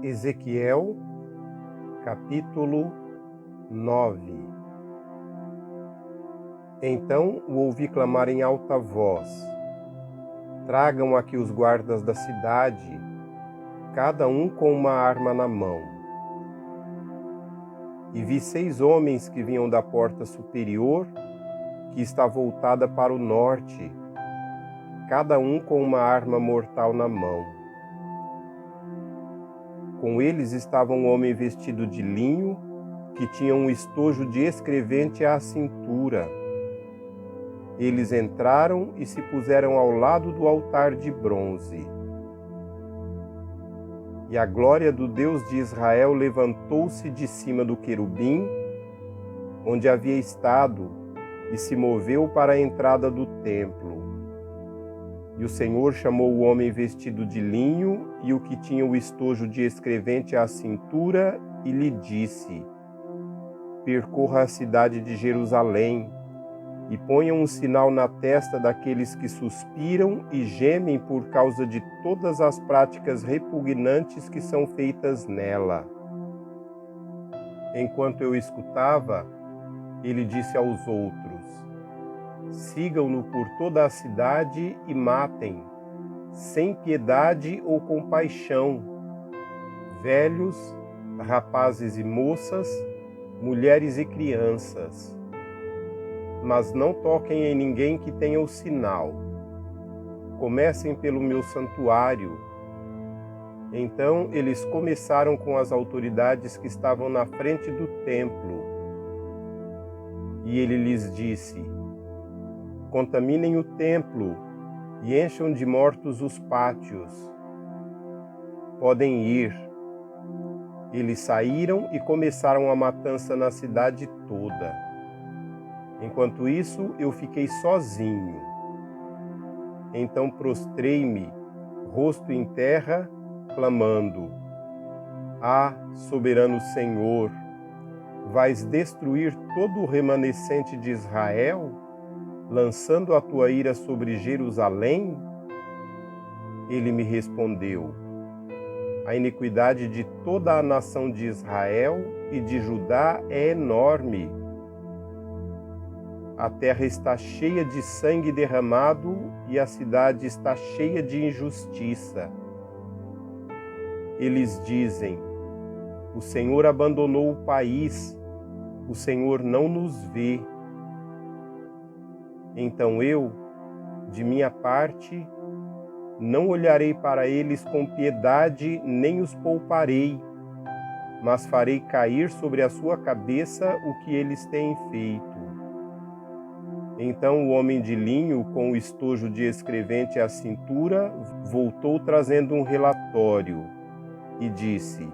Ezequiel, capítulo 9. Então o ouvi clamar em alta voz: tragam aqui os guardas da cidade, cada um com uma arma na mão. E vi 6 homens que vinham da porta superior, que está voltada para o norte, cada um com uma arma mortal na mão. Com eles estava um homem vestido de linho, que tinha um estojo de escrevente à cintura. Eles entraram e se puseram ao lado do altar de bronze. E a glória do Deus de Israel levantou-se de cima do querubim, onde havia estado, e se moveu para a entrada do templo. E o Senhor chamou o homem vestido de linho e o que tinha o estojo de escrevente à cintura e lhe disse: percorra a cidade de Jerusalém e ponha um sinal na testa daqueles que suspiram e gemem por causa de todas as práticas repugnantes que são feitas nela. Enquanto eu escutava, ele disse aos outros: sigam-no por toda a cidade e matem, sem piedade ou compaixão, velhos, rapazes e moças, mulheres e crianças. Mas não toquem em ninguém que tenha o sinal. Comecem pelo meu santuário. Então eles começaram com as autoridades que estavam na frente do templo. E ele lhes disse: contaminem o templo e encham de mortos os pátios. Podem ir. Eles saíram e começaram a matança na cidade toda. Enquanto isso, eu fiquei sozinho. Então prostrei-me, rosto em terra, clamando: ah, soberano Senhor, vais destruir todo o remanescente de Israel, lançando a tua ira sobre Jerusalém? Ele me respondeu: a iniquidade de toda a nação de Israel e de Judá é enorme. A terra está cheia de sangue derramado e a cidade está cheia de injustiça. Eles dizem: o Senhor abandonou o país, o Senhor não nos vê. Então eu, de minha parte, não olharei para eles com piedade, nem os pouparei, mas farei cair sobre a sua cabeça o que eles têm feito. Então o homem de linho, com o estojo de escrevente à cintura, voltou trazendo um relatório e disse: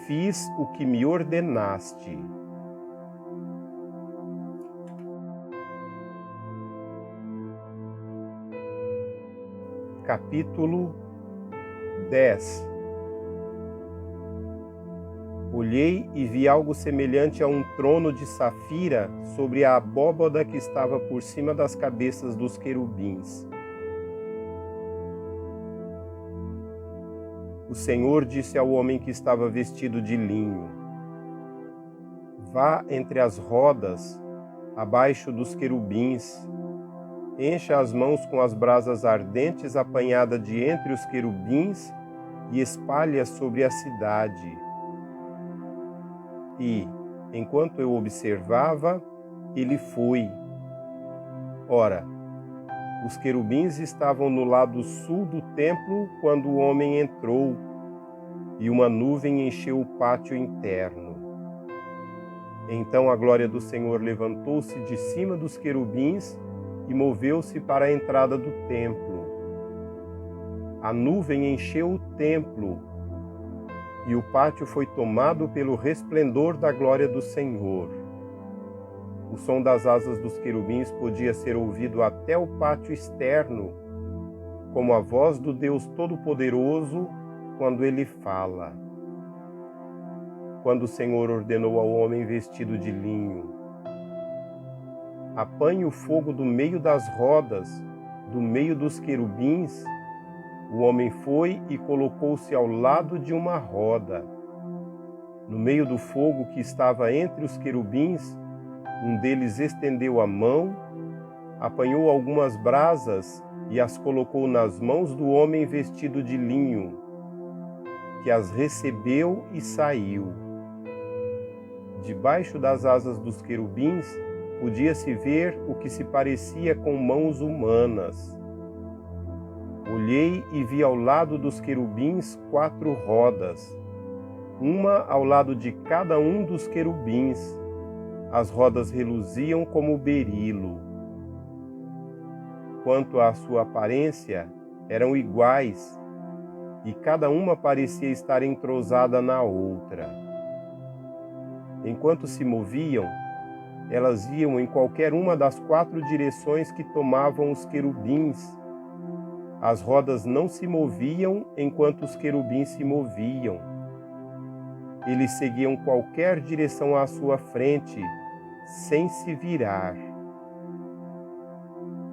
fiz o que me ordenaste. Capítulo 10. Olhei e vi algo semelhante a um trono de safira sobre a abóbada que estava por cima das cabeças dos querubins. O Senhor disse ao homem que estava vestido de linho: vá entre as rodas, abaixo dos querubins, encha as mãos com as brasas ardentes apanhada de entre os querubins e espalhe-as sobre a cidade. E, enquanto eu observava, ele foi. Ora, os querubins estavam no lado sul do templo quando o homem entrou, e uma nuvem encheu o pátio interno. Então a glória do Senhor levantou-se de cima dos querubins e moveu-se para a entrada do templo. A nuvem encheu o templo, e o pátio foi tomado pelo resplendor da glória do Senhor. O som das asas dos querubins podia ser ouvido até o pátio externo, como a voz do Deus Todo-Poderoso quando ele fala. Quando o Senhor ordenou ao homem vestido de linho: apanhe o fogo do meio das rodas, do meio dos querubins, o homem foi e colocou-se ao lado de uma roda. No meio do fogo que estava entre os querubins, um deles estendeu a mão, apanhou algumas brasas e as colocou nas mãos do homem vestido de linho, que as recebeu e saiu. Debaixo das asas dos querubins podia-se ver o que se parecia com mãos humanas. Olhei e vi ao lado dos querubins 4 rodas, uma ao lado de cada um dos querubins. As rodas reluziam como berilo. Quanto à sua aparência, eram iguais, e cada uma parecia estar entrosada na outra. Enquanto se moviam, elas iam em qualquer uma das 4 direções que tomavam os querubins. As rodas não se moviam enquanto os querubins se moviam. Eles seguiam qualquer direção à sua frente, sem se virar.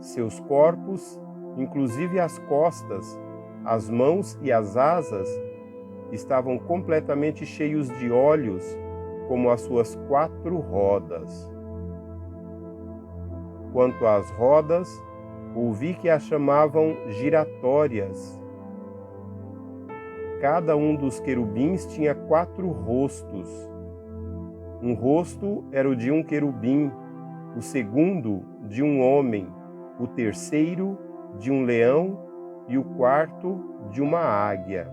Seus corpos, inclusive as costas, as mãos e as asas, estavam completamente cheios de olhos, como as suas 4 rodas. Quanto às rodas, ouvi que as chamavam giratórias. Cada um dos querubins tinha 4 rostos. Um rosto era o de um querubim, o segundo de um homem, o terceiro de um leão e o quarto de uma águia.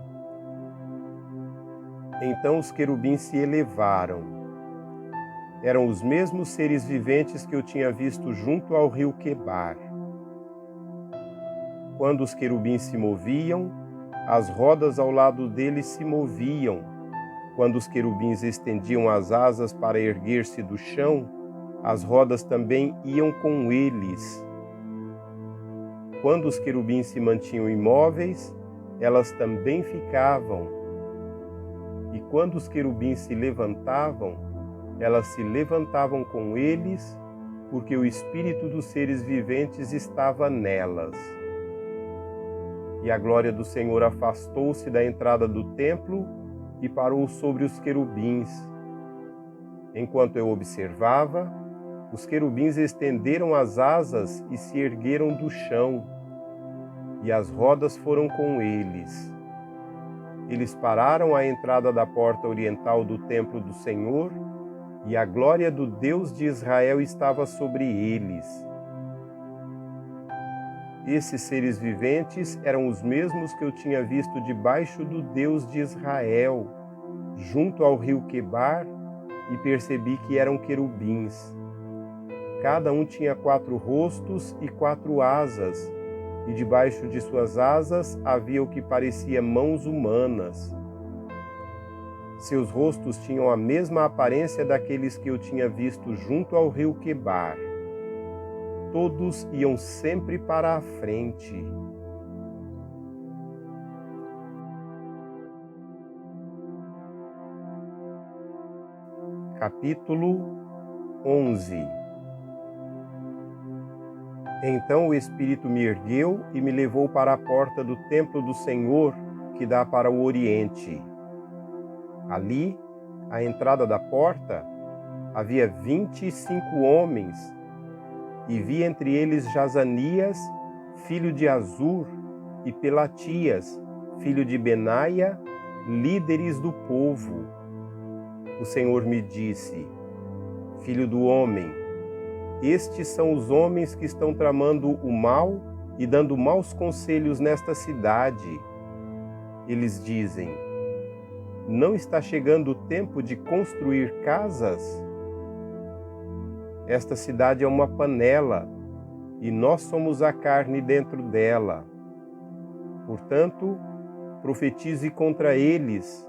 Então os querubins se elevaram. Eram os mesmos seres viventes que eu tinha visto junto ao rio Quebar. Quando os querubins se moviam, as rodas ao lado deles se moviam. Quando os querubins estendiam as asas para erguer-se do chão, as rodas também iam com eles. Quando os querubins se mantinham imóveis, elas também ficavam. E quando os querubins se levantavam, elas se levantavam com eles, porque o espírito dos seres viventes estava nelas. E a glória do Senhor afastou-se da entrada do templo e parou sobre os querubins. Enquanto eu observava, os querubins estenderam as asas e se ergueram do chão, e as rodas foram com eles. Eles pararam à entrada da porta oriental do templo do Senhor, e a glória do Deus de Israel estava sobre eles. Esses seres viventes eram os mesmos que eu tinha visto debaixo do Deus de Israel, junto ao rio Quebar, e percebi que eram querubins. Cada um tinha 4 rostos e 4 asas, e debaixo de suas asas havia o que parecia mãos humanas. Seus rostos tinham a mesma aparência daqueles que eu tinha visto junto ao rio Quebar. Todos iam sempre para a frente. Capítulo 11. Então o Espírito me ergueu e me levou para a porta do templo do Senhor, que dá para o Oriente. Ali, à entrada da porta, havia 25 homens, e vi entre eles Jazanias, filho de Azur, e Pelatias, filho de Benaia, líderes do povo. O Senhor me disse: Filho do homem, estes são os homens que estão tramando o mal e dando maus conselhos nesta cidade. Eles dizem: Não está chegando o tempo de construir casas? Esta cidade é uma panela, e nós somos a carne dentro dela. Portanto, profetize contra eles,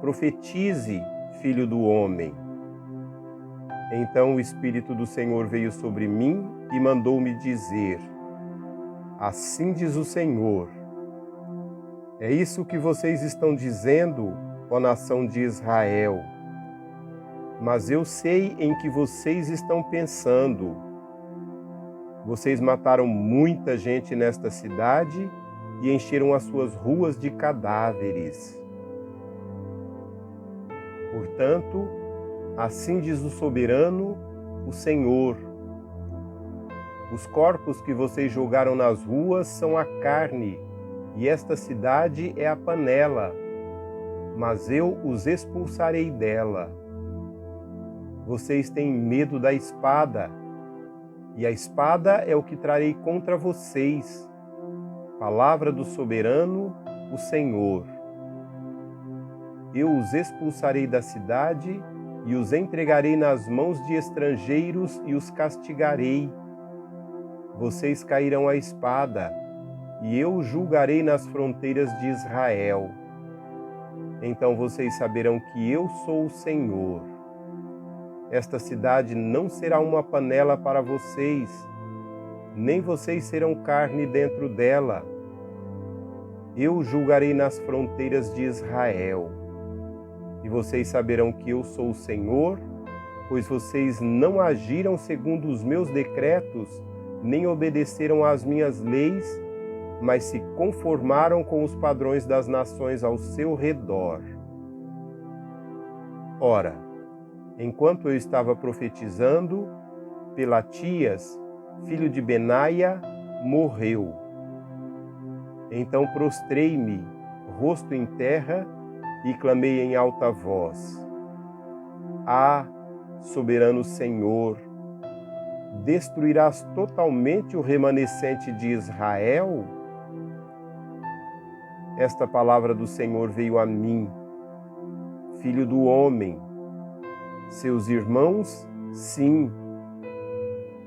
profetize, filho do homem. Então o Espírito do Senhor veio sobre mim e mandou-me dizer: Assim diz o Senhor: É isso que vocês estão dizendo, ó nação de Israel. Mas eu sei em que vocês estão pensando. Vocês mataram muita gente nesta cidade e encheram as suas ruas de cadáveres. Portanto, assim diz o soberano, o Senhor: os corpos que vocês jogaram nas ruas são a carne, e esta cidade é a panela, mas eu os expulsarei dela. Vocês têm medo da espada, e a espada é o que trarei contra vocês. Palavra do soberano, o Senhor. Eu os expulsarei da cidade e os entregarei nas mãos de estrangeiros e os castigarei. Vocês cairão à espada, e eu os julgarei nas fronteiras de Israel. Então vocês saberão que eu sou o Senhor. Esta cidade não será uma panela para vocês, nem vocês serão carne dentro dela. Eu os julgarei nas fronteiras de Israel. E vocês saberão que eu sou o Senhor, pois vocês não agiram segundo os meus decretos, nem obedeceram às minhas leis, mas se conformaram com os padrões das nações ao seu redor. Ora, enquanto eu estava profetizando, Pelatias, filho de Benaia, morreu. Então prostrei-me, rosto em terra, e clamei em alta voz: Ah, soberano Senhor, destruirás totalmente o remanescente de Israel? Esta palavra do Senhor veio a mim: Filho do homem, seus irmãos, sim,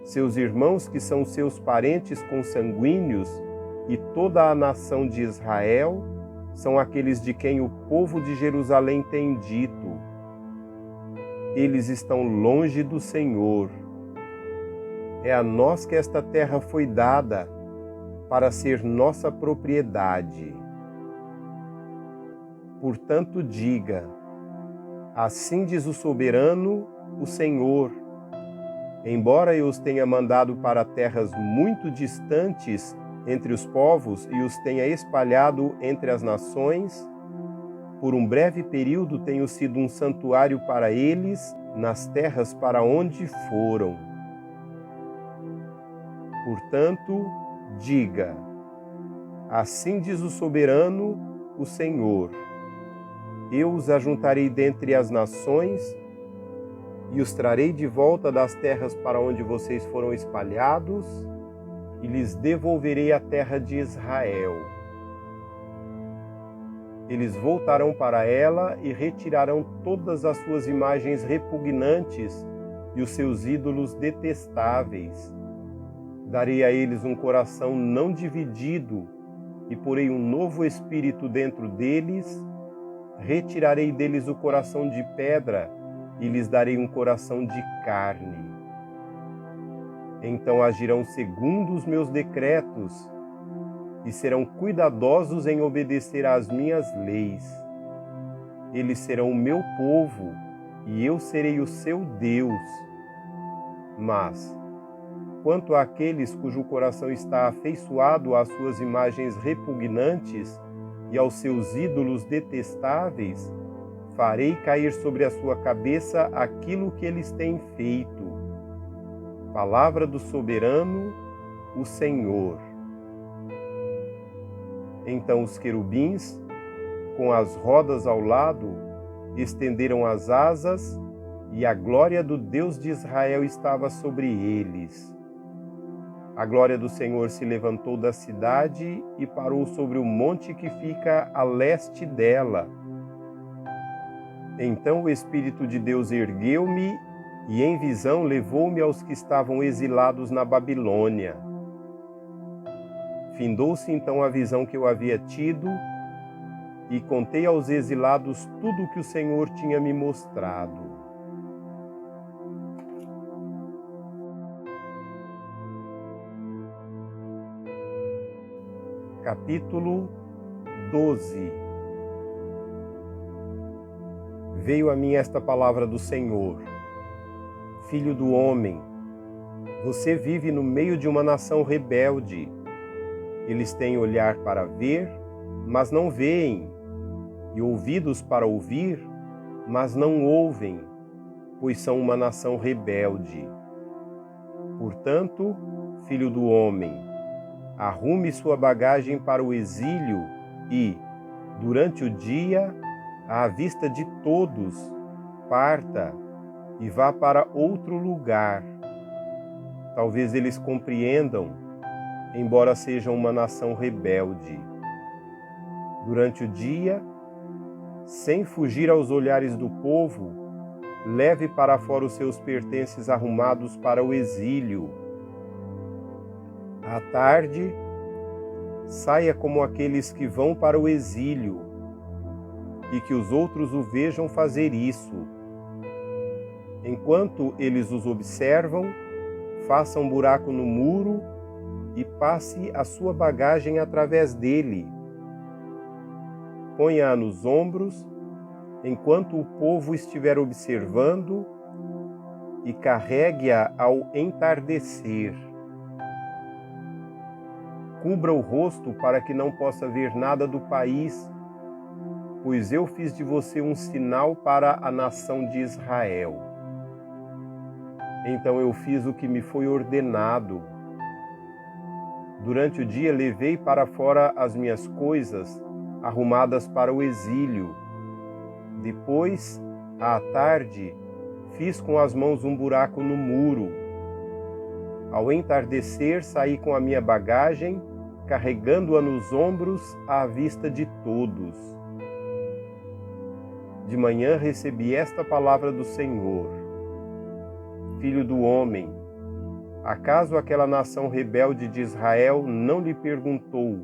seus irmãos que são seus parentes consanguíneos e toda a nação de Israel, são aqueles de quem o povo de Jerusalém tem dito: eles estão longe do Senhor. É a nós que esta terra foi dada, para ser nossa propriedade. Portanto, diga: assim diz o soberano, o Senhor: embora eu os tenha mandado para terras muito distantes entre os povos e os tenha espalhado entre as nações, por um breve período tenho sido um santuário para eles nas terras para onde foram. Portanto, diga: assim diz o soberano, o Senhor: eu os ajuntarei dentre as nações e os trarei de volta das terras para onde vocês foram espalhados, e lhes devolverei a terra de Israel. Eles voltarão para ela e retirarão todas as suas imagens repugnantes e os seus ídolos detestáveis. Darei a eles um coração não dividido e porei um novo espírito dentro deles. Retirarei deles o coração de pedra e lhes darei um coração de carne. Então agirão segundo os meus decretos e serão cuidadosos em obedecer às minhas leis. Eles serão o meu povo e eu serei o seu Deus. Mas, quanto àqueles cujo coração está afeiçoado às suas imagens repugnantes e aos seus ídolos detestáveis, farei cair sobre a sua cabeça aquilo que eles têm feito. Palavra do soberano, o Senhor. Então os querubins, com as rodas ao lado, estenderam as asas, e a glória do Deus de Israel estava sobre eles. A glória do Senhor se levantou da cidade e parou sobre o monte que fica a leste dela. Então o Espírito de Deus ergueu-me e em visão levou-me aos que estavam exilados na Babilônia. Findou-se então a visão que eu havia tido e contei aos exilados tudo o que o Senhor tinha me mostrado. Capítulo 12. Veio a mim esta palavra do Senhor: Filho do homem, você vive no meio de uma nação rebelde. Eles têm olhar para ver, mas não veem, e ouvidos para ouvir, mas não ouvem, pois são uma nação rebelde. Portanto, filho do homem, arrume sua bagagem para o exílio e, durante o dia, à vista de todos, parta e vá para outro lugar. Talvez eles compreendam, embora sejam uma nação rebelde. Durante o dia, sem fugir aos olhares do povo, leve para fora os seus pertences arrumados para o exílio. À tarde, saia como aqueles que vão para o exílio, e que os outros o vejam fazer isso. Enquanto eles os observam, faça um buraco no muro e passe a sua bagagem através dele. Ponha-a nos ombros, enquanto o povo estiver observando, e carregue-a ao entardecer. Cubra o rosto para que não possa ver nada do país, pois eu fiz de você um sinal para a nação de Israel. Então eu fiz o que me foi ordenado. Durante o dia levei para fora as minhas coisas, arrumadas para o exílio. Depois, à tarde, fiz com as mãos um buraco no muro. Ao entardecer, saí com a minha bagagem, carregando-a nos ombros à vista de todos. De manhã recebi esta palavra do Senhor: Filho do homem, acaso aquela nação rebelde de Israel não lhe perguntou: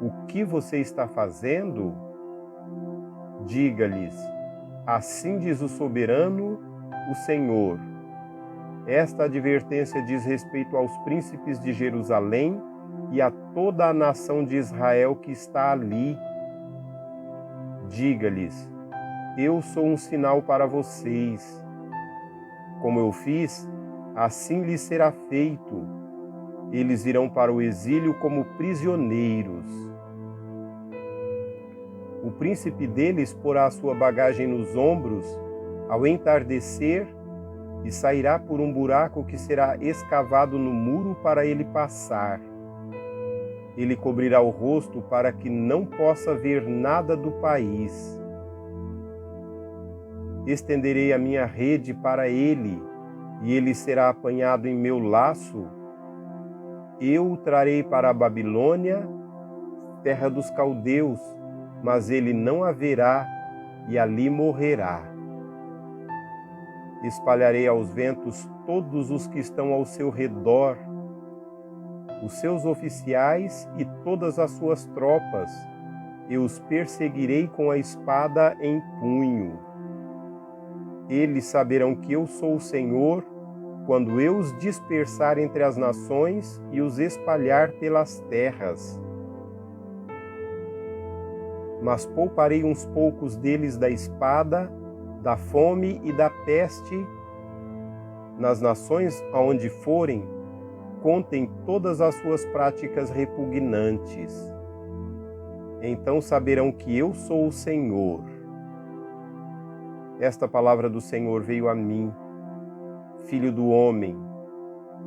o que você está fazendo? Diga-lhes: assim diz o soberano, o Senhor. Esta advertência diz respeito aos príncipes de Jerusalém e a toda a nação de Israel que está ali. Diga-lhes: eu sou um sinal para vocês. Como eu fiz, assim lhes será feito. Eles irão para o exílio como prisioneiros. O príncipe deles porá a sua bagagem nos ombros ao entardecer e sairá por um buraco que será escavado no muro para ele passar. Ele cobrirá o rosto para que não possa ver nada do país. Estenderei a minha rede para ele, e ele será apanhado em meu laço. Eu o trarei para a Babilônia, terra dos caldeus, mas ele não a verá, e ali morrerá. Espalharei aos ventos todos os que estão ao seu redor, os seus oficiais e todas as suas tropas. Eu os perseguirei com a espada em punho. Eles saberão que eu sou o Senhor, quando eu os dispersar entre as nações e os espalhar pelas terras. Mas pouparei uns poucos deles da espada, da fome e da peste. Nas nações aonde forem, contem todas as suas práticas repugnantes. Então saberão que eu sou o Senhor. Esta palavra do Senhor veio a mim: Filho do homem,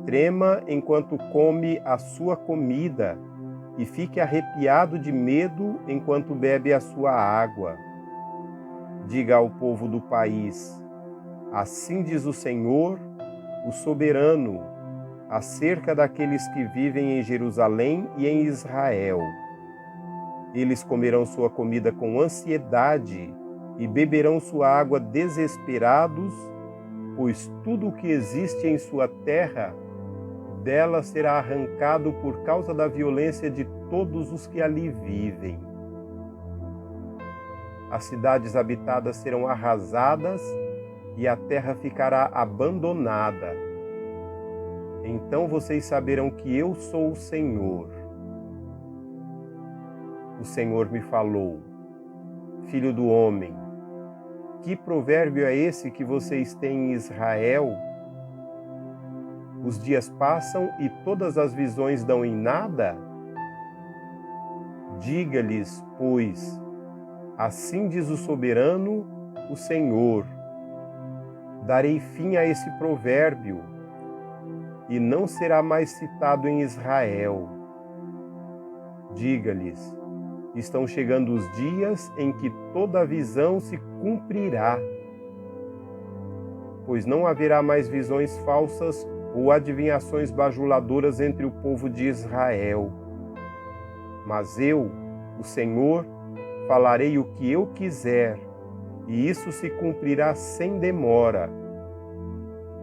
trema enquanto come a sua comida e fique arrepiado de medo enquanto bebe a sua água. Diga ao povo do país: assim diz o Senhor, o soberano, acerca daqueles que vivem em Jerusalém e em Israel. Eles comerão sua comida com ansiedade e beberão sua água desesperados, pois tudo o que existe em sua terra dela será arrancado por causa da violência de todos os que ali vivem. As cidades habitadas serão arrasadas e a terra ficará abandonada. Então vocês saberão que eu sou o Senhor. O Senhor me falou: Filho do homem, que provérbio é esse que vocês têm em Israel? Os dias passam e todas as visões dão em nada? Diga-lhes, pois, assim diz o soberano, o Senhor: darei fim a esse provérbio, e não será mais citado em Israel. Diga-lhes: estão chegando os dias em que toda a visão se cumprirá, pois não haverá mais visões falsas ou adivinhações bajuladoras entre o povo de Israel. Mas eu, o Senhor, falarei o que eu quiser, e isso se cumprirá sem demora.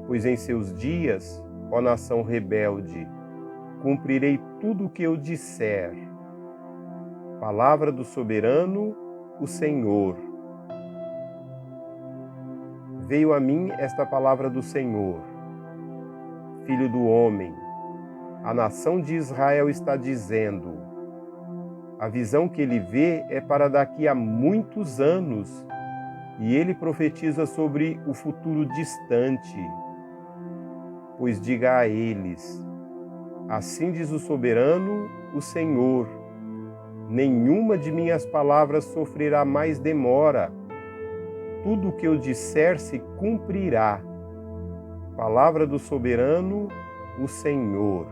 Pois em seus dias, ó nação rebelde, cumprirei tudo o que eu disser. Palavra do soberano, o Senhor. Veio a mim esta palavra do Senhor: Filho do homem, a nação de Israel está dizendo: a visão que ele vê é para daqui a muitos anos, e ele profetiza sobre o futuro distante. Pois diga a eles: assim diz o soberano, o Senhor: nenhuma de minhas palavras sofrerá mais demora. Tudo o que eu disser se cumprirá. Palavra do soberano, o Senhor.